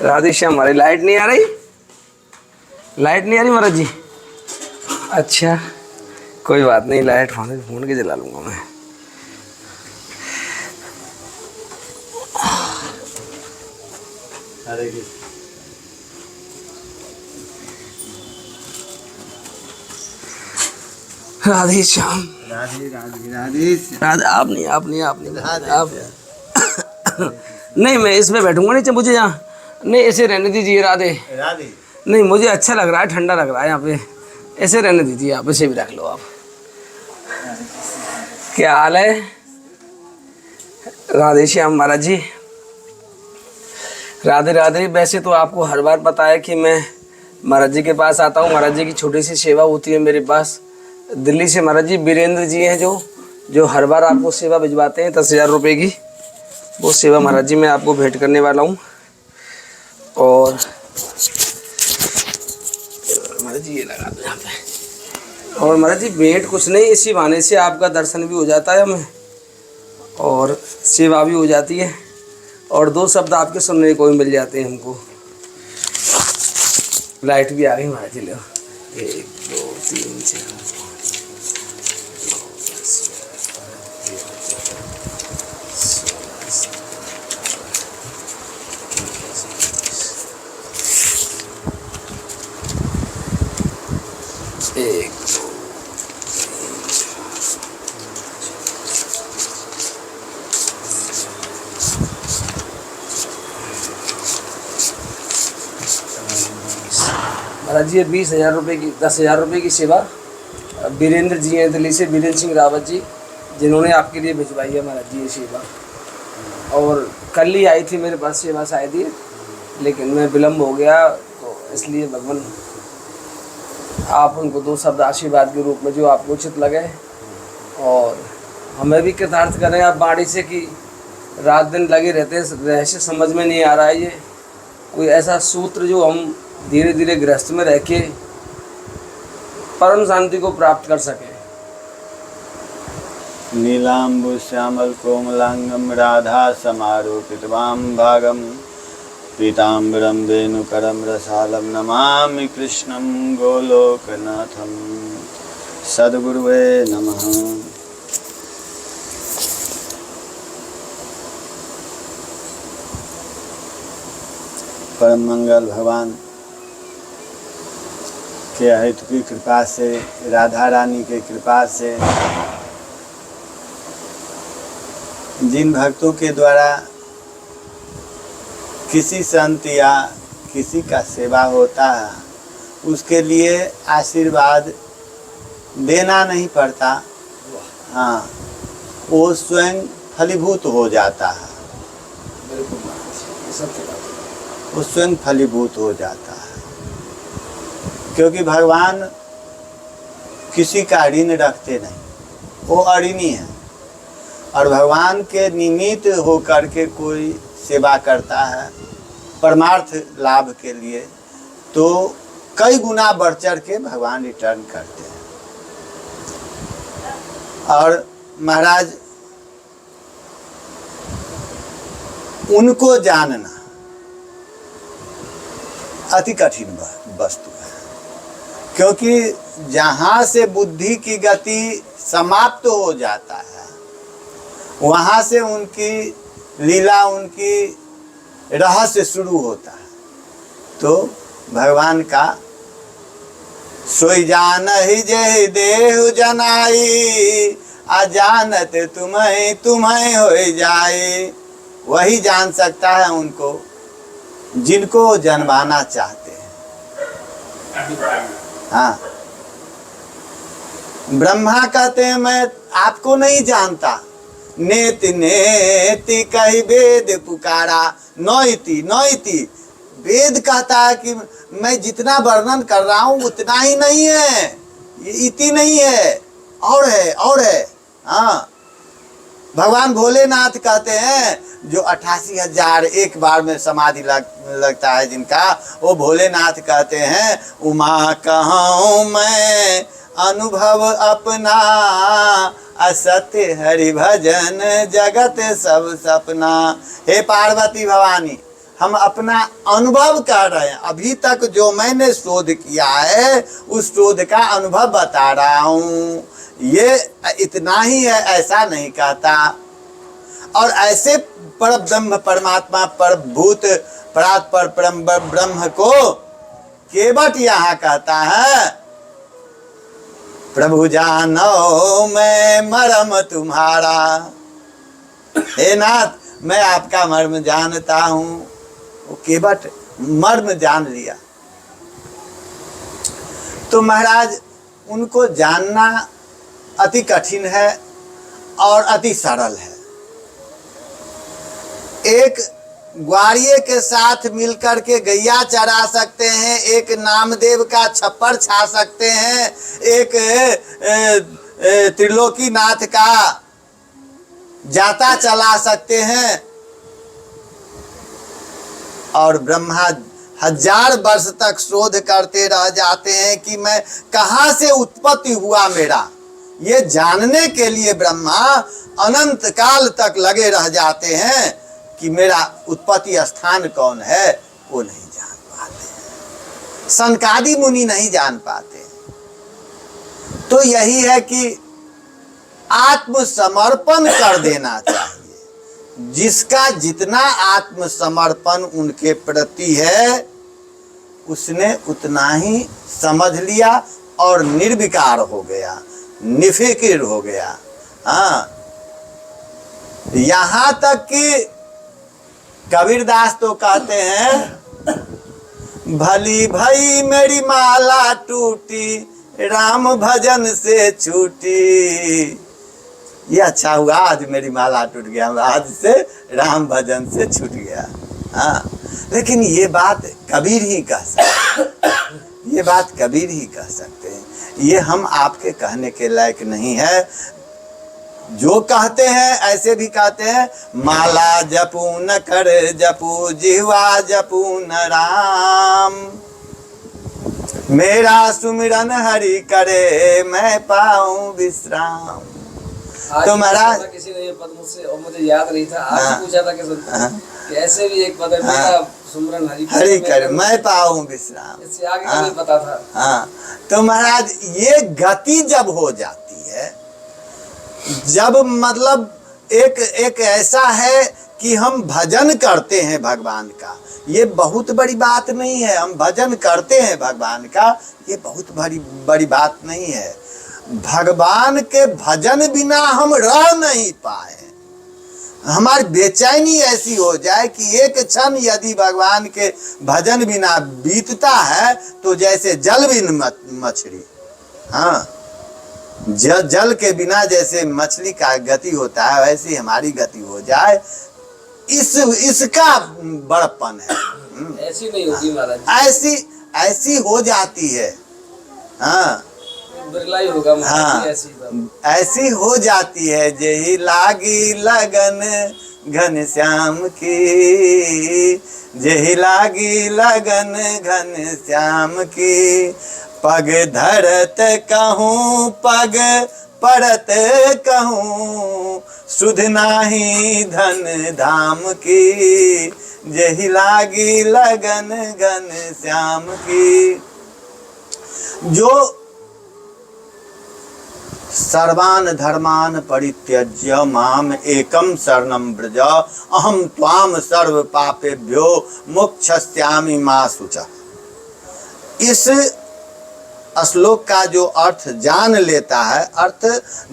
राधे श्याम। हमारी लाइट नहीं आ रही, लाइट नहीं आ रही महाराज जी। अच्छा कोई बात नहीं, लाइट फोन के जला लूंगा मैं। राधे श्याम। राधे राधे राधे राधे। आप नहीं आप नहीं, मैं इसमें बैठूंगा नहीं, मुझे यहाँ नहीं, ऐसे रहने दीजिए। राधे राधे। नहीं, मुझे अच्छा लग रहा है, ठंडा लग रहा है यहाँ पे, ऐसे रहने दीजिए आप, ऐसे भी रख लो आप। क्या हाल है? राधे श्याम महाराज जी। राधे राधे। वैसे तो आपको हर बार पता है कि मैं महाराज जी के पास आता हूँ, महाराज जी की छोटी सी सेवा होती है मेरे पास। दिल्ली से महाराज जी वीरेंद्र जी हैं जो हर बार आपको सेवा भिजवाते हैं 10,000 रुपये की। वो सेवा महाराज जी मैं आपको भेंट करने वाला हूँ। और महाराज जी ये लगा दो यहाँ पे। और महाराज जी भेंट कुछ नहीं, इसी बहाने से आपका दर्शन भी हो जाता है हमें और सेवा भी हो जाती है और 2 शब्द आपके सुनने को भी मिल जाते हैं हमको। लाइट भी आ गई महाराज जी। लो 1 2 3 4 1 महाराज जी 20,000 रुपये की 10,000 रुपये की सेवा वीरेंद्र जी हैं दिल्ली से, वीरेंद्र सिंह रावत जी, जिन्होंने आपके लिए भिजवाई है महाराज जी ये सेवा। और कल ही आई थी मेरे पास सेवा शायद ही, लेकिन मैं विलम्ब हो गया, तो इसलिए भगवान आप उनको 2 शब्द आशीर्वाद के रूप में जो आपको उचित लगे और हमें भी कृतार्थ करें आप बाड़ी से कि रात दिन लगे रहते रहस्य समझ में नहीं आ रहा है। ये कोई ऐसा सूत्र जो हम धीरे धीरे गृहस्थ में रह के परम शांति को प्राप्त कर सकें। नीलांबु श्यामल कोमलांगम राधा समारोपितवाम भागम पीताम्बरम वेणुकरम रसालम नमामि कृष्णं गोलोकनाथम। सद्गुरुवे नमः। परम मंगल भगवान के हेतु की कृपा से, राधा रानी के कृपा से जिन भक्तों के द्वारा किसी संत या किसी का सेवा होता है उसके लिए आशीर्वाद देना नहीं पड़ता। हाँ, वो स्वयं फलीभूत हो जाता है, वो स्वयं फलीभूत हो जाता है, क्योंकि भगवान किसी का ऋण रखते नहीं, वो अऋणी है। और भगवान के निमित्त होकर के कोई सेवा करता है परमार्थ लाभ के लिए, तो कई गुना बढ़ चढ़ के भगवान रिटर्न करते हैं। और महाराज उनको जानना अति कठिन वस्तु है, क्योंकि जहाँ से बुद्धि की गति समाप्त हो जाता है वहाँ से उनकी लीला, उनकी रहस्य शुरू होता है। तो भगवान का सोई जान ही जय देहु जनाई, अजानत तुम्हें तुम्हें हो जाए, वही जान सकता है उनको जिनको जनवाना चाहते हैं। हाँ, ब्रह्मा कहते हैं मैं आपको नहीं जानता, नेति नेति कही वेद पुकारा, नौइति नौइति, वेद कहता है कि मैं जितना वर्णन कर रहा हूँ उतना ही नहीं है, ये इति नहीं है, और है और है। हाँ, भगवान भोलेनाथ कहते हैं जो 88,000 एक बार में समाधि लगता है जिनका, वो भोलेनाथ कहते हैं उमा कहूँ मैं अनुभव अपना, असत्य हरि भजन जगत सब सपना। हे पार्वती भवानी, हम अपना अनुभव कर रहे हैं। अभी तक जो मैंने शोध किया है उस शोध का अनुभव बता रहा हूँ। ये इतना ही है, ऐसा नहीं कहता। और ऐसे पर ब्रह्म परमात्मा पर भूत परात पर परम ब्रह्म को केवट यहाँ कहता है, प्रभु जानो मैं मर्म तुम्हारा। हे नाथ मैं आपका मर्म जानता हूँ। वो केवट मर्म जान लिया। तो महाराज उनको जानना अति कठिन है और अति सरल है। एक ग्वारिये के साथ मिलकर के गैया चरा सकते हैं, एक नामदेव का छप्पर छा सकते हैं, एक त्रिलोकीनाथ का जाता चला सकते हैं, और ब्रह्मा 1000 वर्ष तक शोध करते रह जाते हैं कि मैं कहाँ से उत्पत्ति हुआ मेरा। ये जानने के लिए ब्रह्मा अनंत काल तक लगे रह जाते हैं कि मेरा उत्पत्ति स्थान कौन है, वो नहीं जान पाते। सनकादि मुनि नहीं जान पाते। तो यही है कि आत्मसमर्पण कर देना चाहिए। जिसका जितना आत्मसमर्पण उनके प्रति है उसने उतना ही समझ लिया और निर्विकार हो गया, निफिकिर हो गया। हाँ, यहाँ तक कि कबीरदास तो कहते हैं, भली भई मेरी माला टूटी राम भजन से छूटी। ये अच्छा हुआ आज मेरी माला टूट गया, आज से राम भजन से छूट गया। हाँ, लेकिन ये बात कबीर ही कह सकते हैं। ये बात कबीर ही कह सकते हैं। ये हम आपके कहने के लायक नहीं है। जो कहते हैं ऐसे भी कहते हैं, माला जपू न कर जपू जिह्वा जपू न राम, मेरा सुमिरन हरि करे मैं पाऊं विश्राम। तो महाराज किसी ने ये पद मुझसे, और मुझे याद नहीं था, आज पूछा था कि ऐसे भी एक पद है, मेरा सुमिरन हरि करे मैं पाऊं विश्राम। इससे आगे नहीं पता था। हाँ, तो महाराज ये गति जब हो जाती है, जब मतलब एक ऐसा है कि हम भजन करते हैं भगवान का, ये बहुत बड़ी बात नहीं है। हम भजन करते हैं भगवान का, ये बहुत बड़ी बात नहीं है। भगवान के भजन बिना हम रह नहीं पाए। हमारी बेचैनी ऐसी हो जाए कि एक क्षण यदि भगवान के भजन बिना बीतता है तो जैसे जल बिन मछली। हाँ, जल के बिना जैसे मछली का गति होता है वैसी हमारी गति हो जाए, इसका बड़प्पन है। ऐसी नहीं होगी महाराज, ऐसी हो जाती है। हाँ, बिरला ही होगा। हाँ, ऐसी हो जाती है। जेही लागी लगन घन श्याम की, जेही लागी लगन घन श्याम की, पग धरत कहूँ पग पड़त कहूँ, सुध नाही धन धाम की, जेही लागी लगन घन श्याम की। जो सर्वान धर्मान परित्यज्य माम एकम शरणम व्रज अहम त्वाम सर्व पापेभ्यो मोक्षयिष्यामि मा शुचः। इस श्लोक का जो अर्थ जान लेता है, अर्थ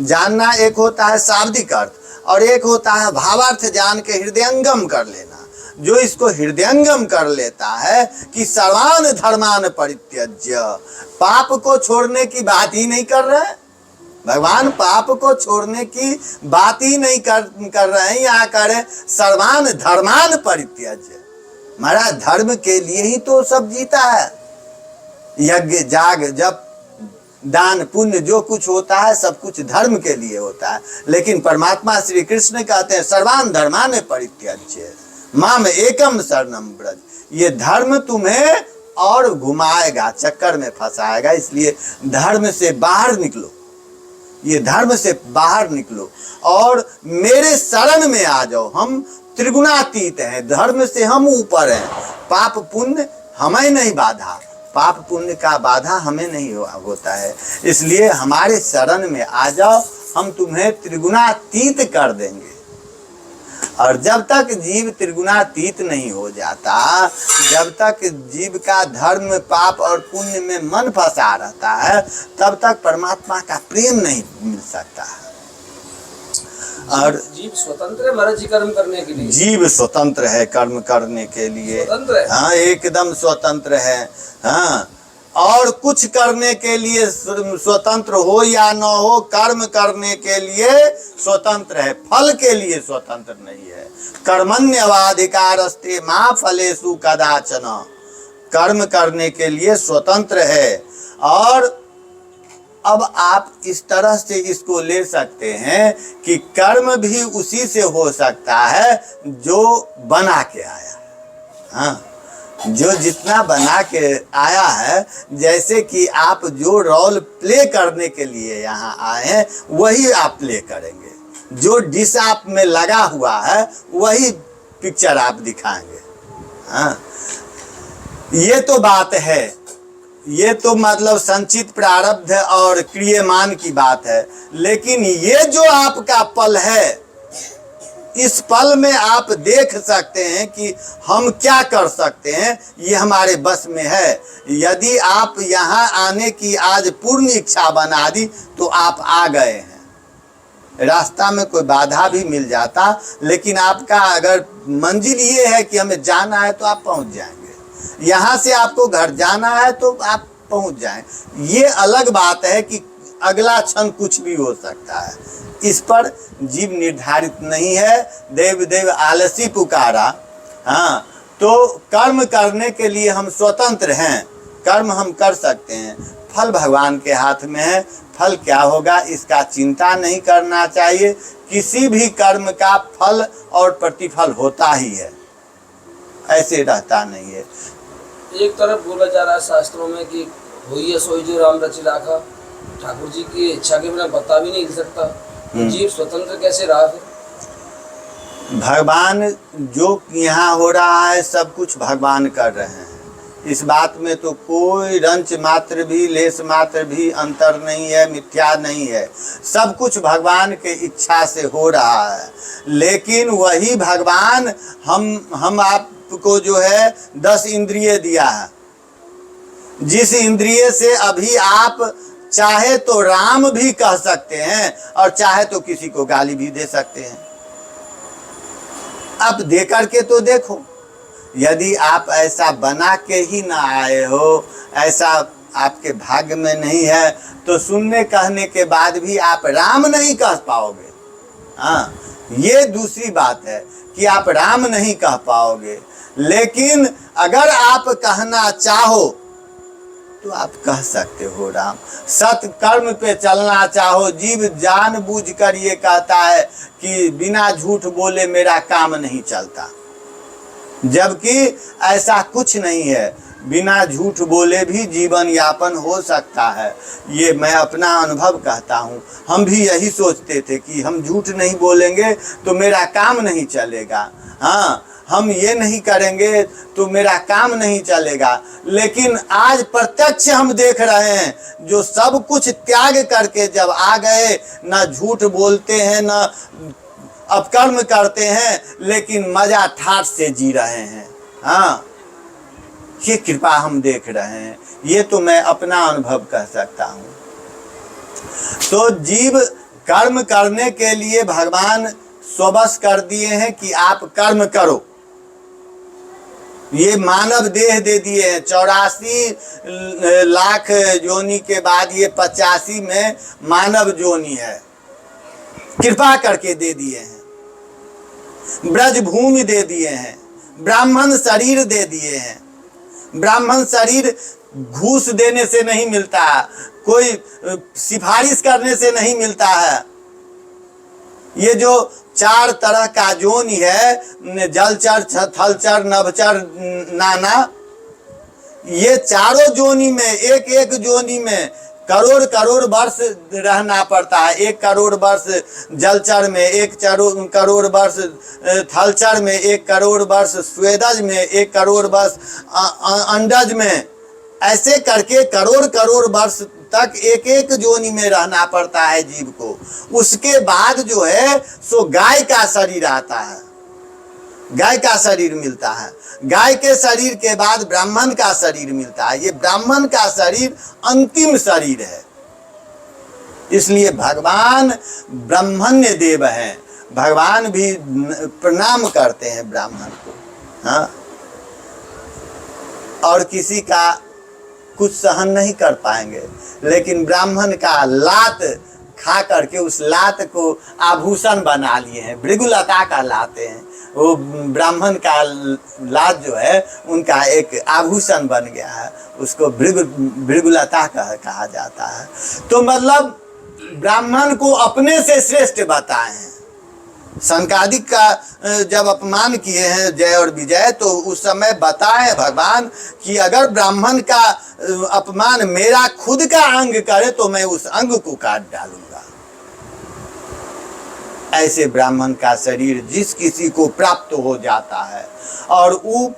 जानना एक होता है शाब्दिक अर्थ और एक होता है भावार्थ जान के हृदयंगम कर लेना। जो इसको हृदयंगम कर लेता है कि सर्वान धर्मान परित्यज्य, पाप को छोड़ने की बात ही नहीं कर रहे। भगवान पाप को छोड़ने की बात ही नहीं कर रहे हैं। यहाँ करे सर्वान धर्मान परित्यज्य। महाराज धर्म के लिए ही तो सब जीता है। यज्ञ जाग जप दान पुण्य जो कुछ होता है सब कुछ धर्म के लिए होता है। लेकिन परमात्मा श्री कृष्ण कहते हैं सर्वान धर्मान परित्यज्य माम एकम शरणम व्रज। ये धर्म तुम्हें और घुमाएगा, चक्कर में फंसाएगा। इसलिए धर्म से बाहर निकलो, ये धर्म से बाहर निकलो और मेरे शरण में आ जाओ। हम त्रिगुणातीत हैं, धर्म से हम ऊपर हैं। पाप पुण्य हमें नहीं बाधा, पाप पुण्य का बाधा हमें नहीं होता है। इसलिए हमारे शरण में आ जाओ, हम तुम्हें त्रिगुणातीत कर देंगे। और जब तक जीव त्रिगुणातीत नहीं हो जाता, जब तक जीव का धर्म पाप और पुण्य में मन फंसा रहता है, तब तक परमात्मा का प्रेम नहीं मिल सकता है। और जीव स्वतंत्र है महाराज जी कर्म करने के लिए? जीव स्वतंत्र है कर्म करने के लिए, स्वतंत्र है? हाँ, एकदम स्वतंत्र है। हाँ, और कुछ करने के लिए स्वतंत्र हो या न हो, कर्म करने के लिए स्वतंत्र है, फल के लिए स्वतंत्र नहीं है। कर्मण्यवाधिकारस्ते मा फलेषु कदाचन, कर्म करने के लिए स्वतंत्र है। और अब आप इस तरह से इसको ले सकते हैं कि कर्म भी उसी से हो सकता है जो बना के आया। हाँ, जो जितना बना के आया है, जैसे कि आप जो रोल प्ले करने के लिए यहाँ आए हैं वही आप प्ले करेंगे। जो डिश आप में लगा हुआ है वही पिक्चर आप दिखाएंगे। हाँ, ये तो बात है, ये तो मतलब संचित प्रारब्ध और क्रियमान की बात है। लेकिन ये जो आपका पल है, इस पल में आप देख सकते हैं कि हम क्या कर सकते हैं, ये हमारे बस में है। यदि आप यहाँ आने की आज पूर्ण इच्छा बना दी तो आप आ गए हैं। रास्ता में कोई बाधा भी मिल जाता, लेकिन आपका अगर मंजिल ये है कि हमें जाना है तो आप पहुँच जाएंगे। यहाँ से आपको घर जाना है तो आप पहुँच जाएं। ये अलग बात है कि अगला क्षण कुछ भी हो सकता है, इस पर जीव निर्धारित नहीं है। देव देव आलसी पुकारा। हाँ, तो कर्म करने के लिए हम स्वतंत्र हैं, कर्म हम कर सकते हैं, फल भगवान के हाथ में है। फल क्या होगा इसका चिंता नहीं करना चाहिए। किसी भी कर्म का फल और प्रतिफल होता ही है, ऐसे रहता नहीं है। एक तरफ बोला जा रहा है शास्त्रों में कि होइए सोई जो राम रचि राखा, ठाकुर जी की इच्छा के बिना बता भी नहीं सकता। जीव स्वतंत्र कैसे रहा फिर? भगवान जो यहाँ हो रहा है सब कुछ भगवान कर रहे हैं। इस बात में तो कोई रंच मात्र भी, लेस मात्र भी अंतर नहीं है, मिथ्या नहीं है। सब कुछ भगवान के इच्छा से हो रहा है। लेकिन वही भगवान हम आपको जो है 10 इंद्रिय दिया है, जिस इंद्रिय से अभी आप चाहे तो राम भी कह सकते हैं और चाहे तो किसी को गाली भी दे सकते हैं। अब दे करके तो देखो। यदि आप ऐसा बना के ही ना आए हो, ऐसा आपके भाग्य में नहीं है, तो सुनने कहने के बाद भी आप राम नहीं कह पाओगे। हाँ, ये दूसरी बात है कि आप राम नहीं कह पाओगे। लेकिन अगर आप कहना चाहो तो आप कह सकते हो राम। सत्कर्म पे चलना चाहो, जीव जानबूझ कर ये कहता है कि बिना झूठ बोले मेरा काम नहीं चलता, जबकि ऐसा कुछ नहीं है। बिना झूठ बोले भी जीवन यापन हो सकता है। ये मैं अपना अनुभव कहता हूँ। हम भी यही सोचते थे कि हम झूठ नहीं बोलेंगे तो मेरा काम नहीं चलेगा। हाँ, हम ये नहीं करेंगे तो मेरा काम नहीं चलेगा। लेकिन आज प्रत्यक्ष हम देख रहे हैं, जो सब कुछ त्याग करके जब आ गए, न झूठ बोलते हैं न अपकर्म करते हैं, लेकिन मजा ठाठ से जी रहे हैं। हाँ, ये कृपा हम देख रहे हैं। ये तो मैं अपना अनुभव कह सकता हूँ। तो जीव कर्म करने के लिए भगवान स्वबस कर दिए हैं कि आप कर्म करो। ये मानव देह दे दिए हैं। 84 लाख जोनी के बाद ये 85 में मानव जोनी है, कृपा करके दे दिए हैं। ब्रज भूमि दे दिए हैं, ब्राह्मण शरीर दे दिए हैं। ब्राह्मण शरीर घूस देने से नहीं मिलता, कोई सिफारिश करने से नहीं मिलता है। ये जो 4 तरह का जोनी है, जलचर, थलचर, नभचर, नाना, ये चारों जोनी में एक एक जोनी में करोड़ करोड़ वर्ष रहना पड़ता है। 1 करोड़ वर्ष जलचर में, 1 करोड़ वर्ष थलचर में, 1 करोड़ वर्ष स्वेदज में, 1 करोड़ वर्ष अंडज में, ऐसे करके करोड़ करोड़ वर्ष तक एक एक जोनी में रहना पड़ता है जीव को। उसके बाद जो है सो गाय का शरीर आता है, गाय का शरीर मिलता है। गाय के शरीर के बाद ब्राह्मण का शरीर मिलता है। ये ब्राह्मण का शरीर अंतिम शरीर है। इसलिए भगवान ब्राह्मण्य देव हैं, भगवान भी प्रणाम करते हैं ब्राह्मण को। हाँ, और किसी का कुछ सहन नहीं कर पाएंगे, लेकिन ब्राह्मण का लात खा करके उस लात को आभूषण बना लिए हैं, भृगुलता का लाते हैं। वो ब्राह्मण का लात जो है उनका एक आभूषण बन गया है, उसको भृगुलता कहा जाता है। तो मतलब ब्राह्मण को अपने से श्रेष्ठ बताए हैं। शंकादिक का जब अपमान किए हैं जय और विजय, तो उस समय बताए भगवान कि अगर ब्राह्मण का अपमान मेरा खुद का अंग करे तो मैं उस अंग को काट डालूंगा। ऐसे ब्राह्मण का शरीर जिस किसी को प्राप्त हो जाता है और वो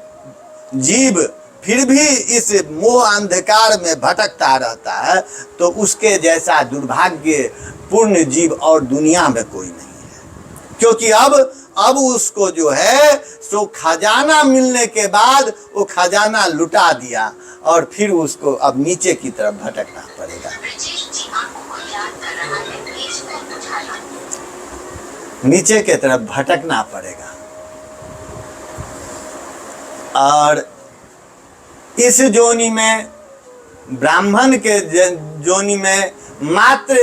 जीव फिर भी इस मोह अंधकार में भटकता रहता है, तो उसके जैसा दुर्भाग्य पूर्ण जीव और दुनिया में कोई नहीं है। क्योंकि अब उसको जो है सो खजाना मिलने के बाद वो खजाना लुटा दिया और फिर उसको अब नीचे की तरफ भटकना पड़ेगा। नीचे की तरफ भटकना पड़ेगा। और इस जोनी में, ब्राह्मण के जोनी में मात्र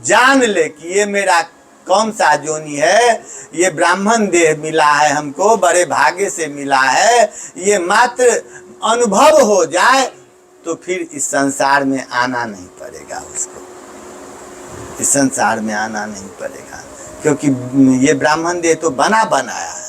जान ले कि ये मेरा कौन सा जोनी है, ये ब्राह्मण देह मिला है हमको, बड़े भाग्य से मिला है, ये मात्र अनुभव हो जाए तो फिर इस संसार में आना नहीं पड़ेगा उसको, इस संसार में आना नहीं पड़ेगा। क्योंकि ये ब्राह्मण देह तो बना बनाया है,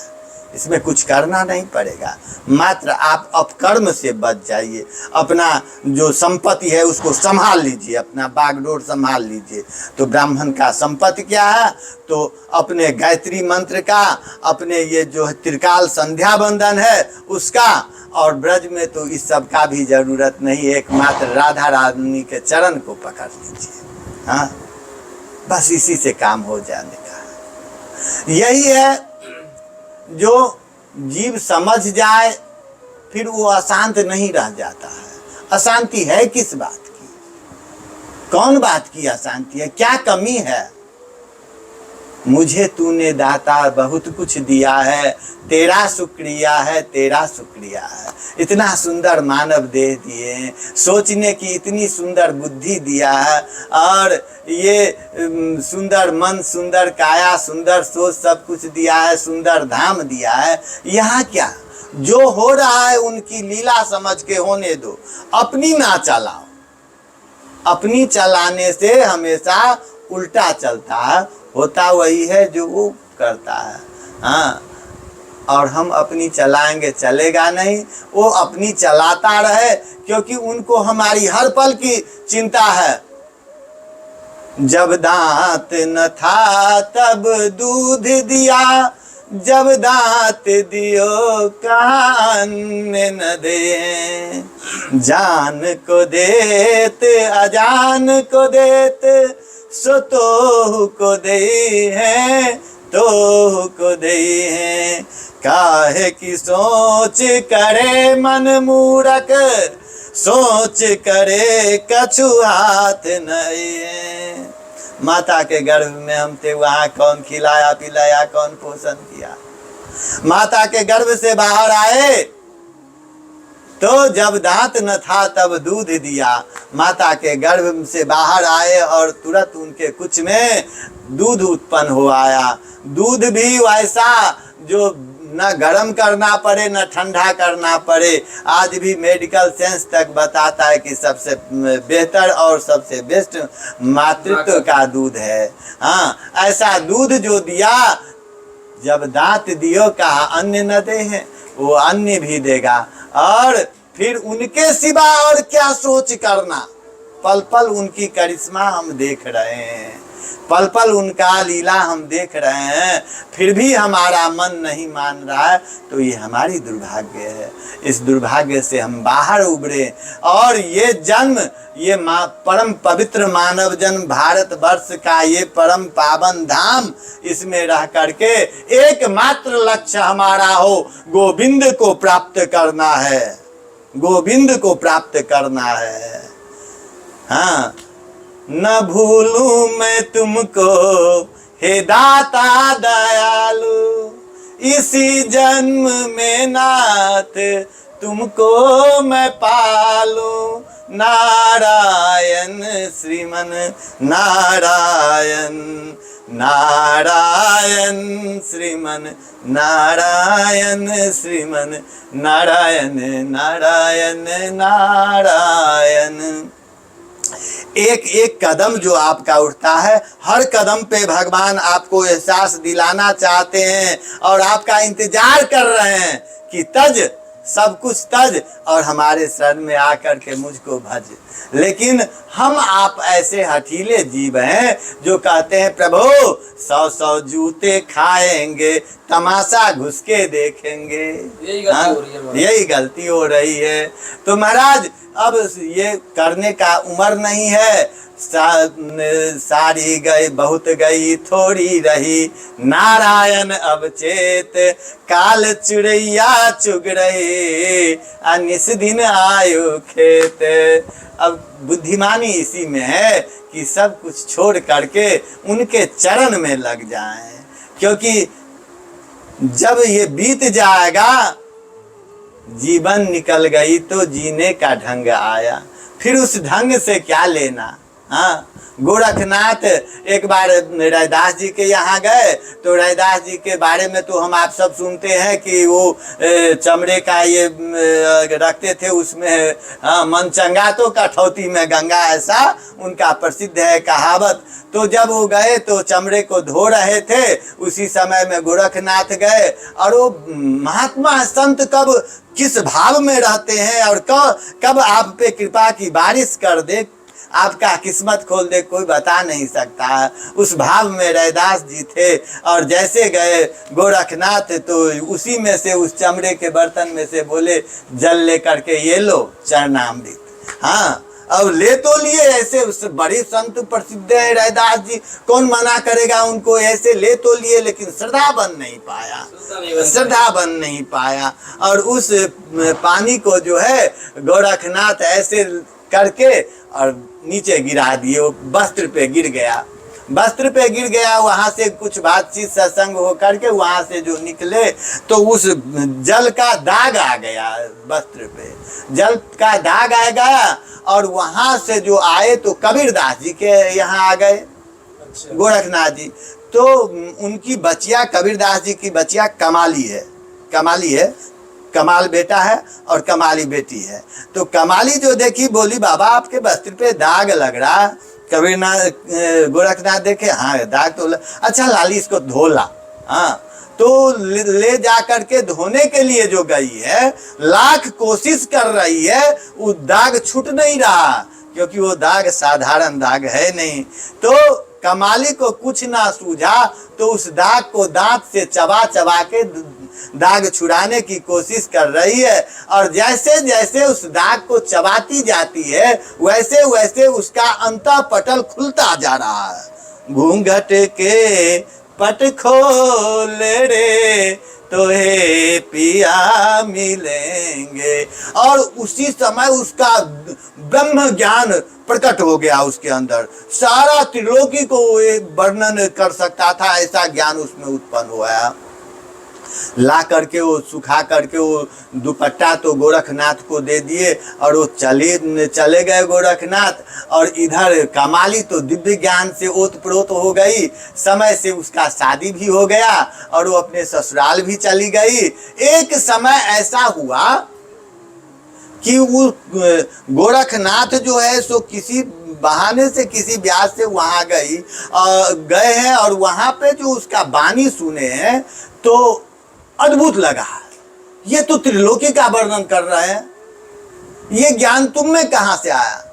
इसमें कुछ करना नहीं पड़ेगा। मात्र आप अपकर्म से बच जाइए, अपना जो संपत्ति है उसको संभाल लीजिए, अपना बागडोर संभाल लीजिए। तो ब्राह्मण का संपत्ति क्या है, तो अपने गायत्री मंत्र का, अपने ये जो त्रिकाल संध्या बंदन है उसका, और ब्रज में तो इस सब का भी जरूरत नहीं, एकमात्र राधा रानी के चरण को पकड़ लीजिए। हाँ, बस इसी से काम हो जाने का। यही है जो जीव समझ जाए फिर वो अशांत नहीं रह जाता है। अशांति है किस बात की, कौन बात की अशांति है, क्या कमी है? मुझे तूने दाता बहुत कुछ दिया है, तेरा शुक्रिया है, तेरा शुक्रिया है। इतना सुंदर मानव देह दिए, सोचने की इतनी सुंदर बुद्धि दिया है, और ये सुंदर मन, सुंदर काया, सुंदर सोच सब कुछ दिया है, सुंदर धाम दिया है। यहाँ क्या, जो हो रहा है उनकी लीला समझ के होने दो, अपनी ना चलाओ। अपनी चलाने से हमेशा उल्टा चलता है, होता वही है जो वो करता है। हाँ, और हम अपनी चलाएंगे चलेगा नहीं, वो अपनी चलाता रहे, क्योंकि उनको हमारी हर पल की चिंता है। जब दांत न था तब दूध दिया, जब दांत दियो कान न दे, जान को देत अजान को देत, सो तो को दे है, तो को दे है। काहे की सोच करे मन मूरख, सोच करे कछु हाथ नहीं। माता के गर्भ में हम थे, वहाँ कौन खिलाया पिलाया, कौन पोषण किया। माता के गर्भ से बाहर आए तो जब दांत न था तब दूध दिया। माता के गर्भ से बाहर आए और तुरंत उनके कुछ में दूध उत्पन्न हो आया। दूध भी वैसा जो न गर्म करना पड़े न ठंडा करना पड़े। आज भी मेडिकल साइंस तक बताता है कि सबसे बेहतर और सबसे बेस्ट मातृत्व का दूध है। हाँ, ऐसा दूध जो दिया, जब दांत दियो कहा अन्य न दे है, वो अन्य भी देगा। और फिर उनके सिवा और क्या सोच करना, पल पल उनकी करिश्मा हम देख रहे हैं, पल पल उनका लीला हम देख रहे हैं, फिर भी हमारा मन नहीं मान रहा है, तो ये हमारी दुर्भाग्य है। इस दुर्भाग्य से हम बाहर उभरे और ये जन्म, ये परम पवित्र मानव जन्म भारतवर्ष का ये परम पावन धाम, इसमें रह करके एकमात्र लक्ष्य हमारा हो गोविंद को प्राप्त करना है, गोविंद को प्राप्त करना है। हाँ, न भूलूं मैं तुमको हे दाता दयालु, इसी जन्म में नाथ तुमको मैं पालूं। नारायण श्रीमन नारायण, नारायण श्रीमन नारायण, श्रीमन नारायण नारायण नारायण। एक एक कदम जो आपका उठता है, हर कदम पे भगवान आपको एहसास दिलाना चाहते हैं और आपका इंतजार कर रहे हैं कि तज, सब कुछ तज और हमारे शरण में आकर के मुझको भज। लेकिन हम आप ऐसे हठीले जीव हैं जो कहते हैं प्रभु 100 जूते खाएंगे, तमाशा घुस के देखेंगे। यही गलती हो रही है। तो महाराज अब ये करने का उम्र नहीं है, सारी गई बहुत गई थोड़ी रही, नारायण अब चेत काल चुरैया चुग रही, अनिस दिन आयु खेत। अब बुद्धिमानी इसी में है कि सब कुछ छोड़ करके उनके चरण में लग जाएं, क्योंकि जब ये बीत जाएगा, जीवन निकल गई तो जीने का ढंग आया, फिर उस ढंग से क्या लेना। हाँ, गोरखनाथ एक बार रैदास जी के यहाँ गए तो रैदास जी के बारे में तो हम आप सब सुनते हैं कि वो चमड़े का ये रखते थे, उसमें हाँ मन चंगा तो कठौती में गंगा, ऐसा उनका प्रसिद्ध है कहावत। तो जब वो गए तो चमड़े को धो रहे थे, उसी समय में गोरखनाथ गए और वो महात्मा संत कब किस भाव में रहते हैं और कब आप पे कृपा की बारिश कर दे, आपका किस्मत खोल दे, कोई बता नहीं सकता। उस भाव में रैदास जी थे और जैसे गए गोरखनाथ तो उसी में से, उस चमड़े के बर्तन में से बोले जल लेकर के ये लो चरणामृत। हाँ, अब ले तो लिए, ऐसे उस बड़े संत प्रसिद्ध है रैदास जी, कौन मना करेगा उनको, ऐसे ले तो लिए लेकिन श्रद्धा बन नहीं पाया, श्रद्धा बन नहीं पाया। और उस पानी को जो है गोरखनाथ ऐसे करके और नीचे गिरा दिए, वो वस्त्र पे गिर गया, वस्त्र पे गिर गया। वहां से कुछ बातचीत सत्संग हो करके वहां से जो निकले तो उस जल का दाग आ गया, वस्त्र पे जल का दाग आ गया और वहां से जो आए तो कबीरदास जी के यहाँ आ गए। गोरखनाथ जी तो उनकी बचिया, कबीरदास जी की बचिया कमाली है, कमाली है, कमाल बेटा है और कमाली बेटी है। तो कमाली जो देखी बोली बाबा आपके वस्त्र पे दाग लग रहा। कबीरनाथ गोरखनाथ देखे हाँ दाग तो अच्छा लाली इसको धो ला। हाँ, तो ले जा करके धोने के लिए जो गई है, लाख कोशिश कर रही है, वो दाग छूट नहीं रहा, क्योंकि वो दाग साधारण दाग है नहीं। तो कमाली को कुछ ना सूझा तो उस दाग को दांत से चबा चबा के दाग छुड़ाने की कोशिश कर रही है और जैसे जैसे उस दाग को चबाती जाती है वैसे वैसे उसका अंतःपटल खुलता जा रहा है। घूंघट के पट खोल रे तो हे पिया मिलेंगे, और उसी समय उसका ब्रह्म ज्ञान प्रकट हो गया उसके अंदर। सारा त्रिलोकी को वर्णन कर सकता था, ऐसा ज्ञान उसमें उत्पन्न हुआ। ला करके वो सुखा करके वो दुपट्टा तो गोरखनाथ को दे दिए और वो चले गए गोरखनाथ। और इधर कमाली तो दिव्य ज्ञान से ओतप्रोत हो गई, समय से उसका शादी भी हो गया और वो अपने ससुराल भी चली गई। एक समय ऐसा हुआ कि वो गोरखनाथ जो है सो किसी बहाने से किसी ब्याह से वहाँ गए हैं और वहाँ पे जो उसका वाणी सुने हैं तो अद्भुत लगा। ये तो त्रिलोकी का वर्णन कर रहे हैं, ये ज्ञान तुम में कहाँ से आया?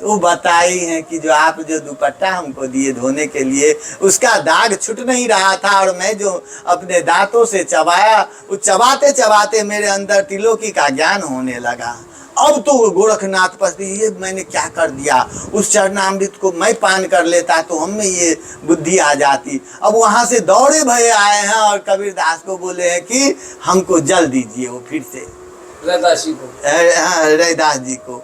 तो बताई हैं कि जो आप जो दुपट्टा हमको दिए धोने के लिए, उसका दाग छूट नहीं रहा था, और मैं जो अपने दांतों से चबाया, वो चबाते चबाते मेरे अंदर त्रिलोकी का ज्ञान होने लगा। अब तो गोरखनाथ पति, ये मैंने क्या कर दिया, उस चरणामृत को मैं पान कर लेता तो हम में ये बुद्धि आ जाती। अब वहाँ से दौड़े भये आए हैं और कबीरदास को बोले हैं कि हमको जल दीजिए। वो फिर से रैदास जी को, हाँ, रैदास जी को,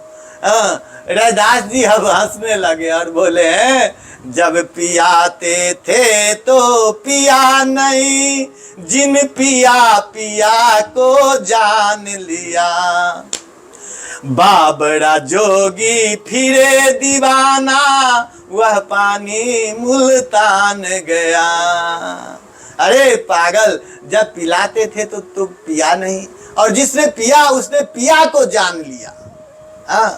हाँ, रैदास जी अब हंसने लगे और बोले हैं, जब पियाते थे तो पिया नहीं, जिन पिया पिया को जान लिया, बाबरा जोगी फिरे दीवाना, वह पानी मुल्तान गया। अरे पागल, जब पिलाते थे तो पिया नहीं, और जिसने पिया उसने पिया को जान लिया। हाँ,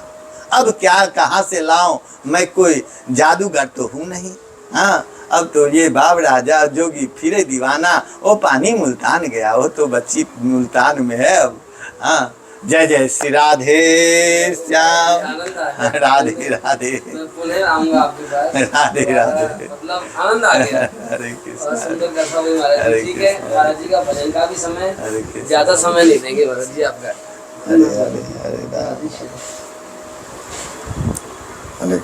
अब क्या कहाँ से लाऊं, मैं कोई जादूगर तो हूँ नहीं। हाँ, अब तो ये बाबरा जोगी फिरे दीवाना, वो पानी मुल्तान गया, वो तो बच्ची मुल्तान में है अब। हाँ, जय जय श्री राधे श्याम, राधे राधे, मैं पुनः आऊंगा आपके पास। राधे राधे, मतलब आनंद आ गया। हरे और कृष्ण, सुंदर कथा हुई महाराज जी। ठीक है, महाराज जी का भजन का भी समय, हरे कृष्ण, ज्यादा समय नहीं देंगे महाराज जी आपका। हरे हरे हरे राधे, हरे कृष्ण।